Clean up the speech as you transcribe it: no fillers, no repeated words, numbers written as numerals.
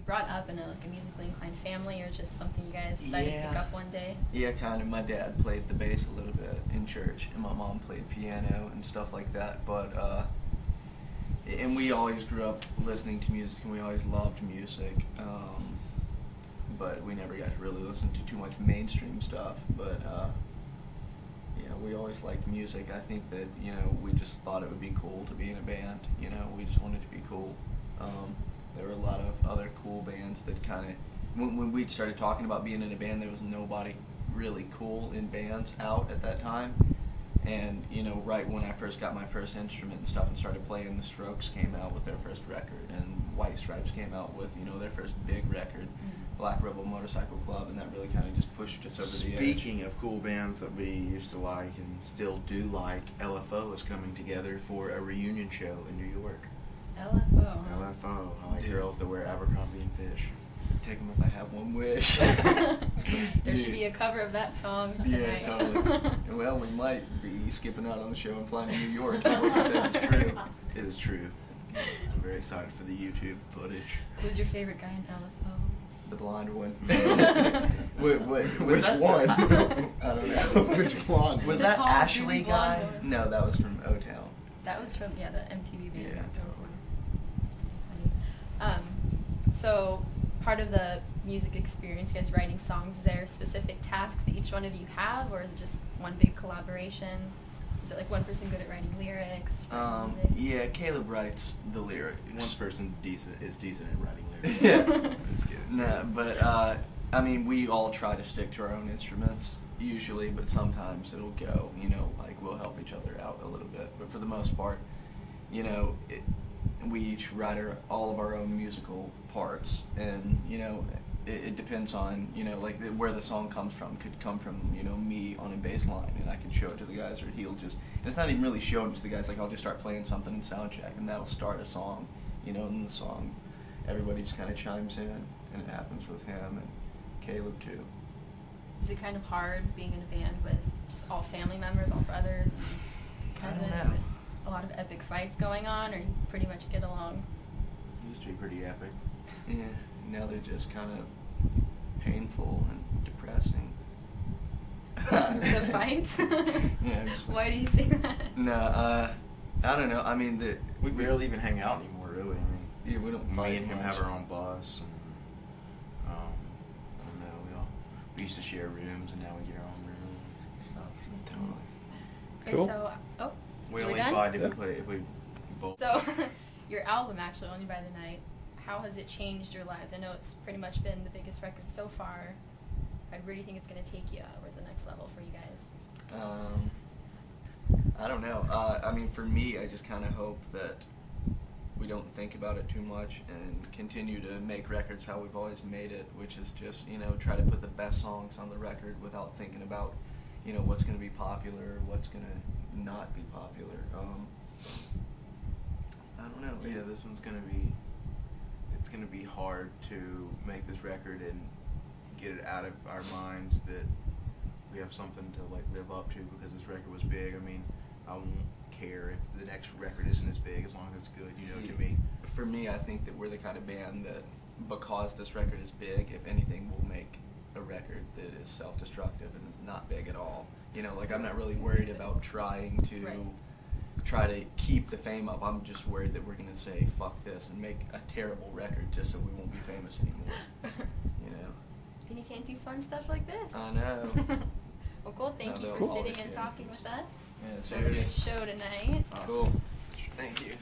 you brought up in a musically inclined family, or just something you guys decided to pick up one day? Yeah, kind of. My dad played the bass a little bit in church, and my mom played piano and stuff like that. But and we always grew up listening to music, and we always loved music. But we never got to really listen to too much mainstream stuff. But yeah, we always liked music. I think that we just thought it would be cool to be in a band. We just wanted to be cool. There were a lot of other cool bands that kind of, when we started talking about being in a band, there was nobody really cool in bands out at that time. And, right when I first got my first instrument and stuff and started playing, the Strokes came out with their first record, and White Stripes came out with, their first big record, Black Rebel Motorcycle Club, and that really kind of just pushed us over the edge. Speaking of cool bands that we used to like and still do like, LFO is coming together for a reunion show in New York. LFO. LFO. I like girls that wear Abercrombie and Fish. Take them if I have one wish. There should be a cover of that song tonight. Yeah, totally. Well, we might be skipping out on the show and flying to New York. What he says is true. It is true. I'm very excited for the YouTube footage. Who's your favorite guy in LFO? The blonde one. Which one? I don't know. Which blonde? Was The that tall, Ashley dreamy blonde guy? one. No, that was from O-Town. That was from, the MTV band. Yeah, totally. So part of the music experience, you guys writing songs, is there specific tasks that each one of you have, or is it just one big collaboration? Is it like one person good at writing lyrics? Writing music? Yeah, Caleb writes the lyrics. One person is decent at writing lyrics. Yeah. Just kidding. No, but I mean, we all try to stick to our own instruments usually, but sometimes it'll go. Like we'll help each other out a little bit. But for the most part, we each write all of our own musical parts, and it depends on like where the song comes from. Could come from me on a bass line, and I can show it to the guys, or he'll just, and it's not even really showing it to the guys. Like I'll just start playing something in sound check, and that'll start a song, and the song, everybody just kind of chimes in, and it happens with him and Caleb too. Is it kind of hard being in a band with just all family members, all brothers and cousins? I don't know. And a lot of epic fights going on, or you pretty much get along? It used to be pretty epic. Yeah, now they're just kind of painful and depressing. The fights? Yeah. Why do you say that? No, I don't know. I mean, We barely even hang out anymore, really. I mean, yeah, we don't fight me and him much. have our own bus, and I don't know. We used to share rooms, and now we get our own room and stuff. Totally. Okay, Cool. so, We we're only done? fight if Yeah. we both. So, your album, actually, Only by the Night, how has it changed your lives? I know it's pretty much been the biggest record so far. Where do you think it's going to take you? Where's the next level for you guys? I don't know. I mean, for me, I just kind of hope that we don't think about it too much and continue to make records how we've always made it, which is just, try to put the best songs on the record without thinking about, what's going to be popular, what's going to not be popular. I don't know. Yeah, this one's it's gonna be hard to make this record and get it out of our minds that we have something to live up to, because this record was big. I mean, I won't care if the next record isn't as big as long as it's good, to me. For me, I think that we're the kind of band that, because this record is big, if anything, we'll make a record that is self-destructive and is not big at all. I'm not really worried about trying to try to keep the fame up. I'm just worried that we're going to say, fuck this, and make a terrible record just so we won't be famous anymore. Then you can't do fun stuff like this. I know. Well, cool. Thank you for Cool. sitting and talking with us. Yeah, Another cheers. show tonight. Cool. Thank you.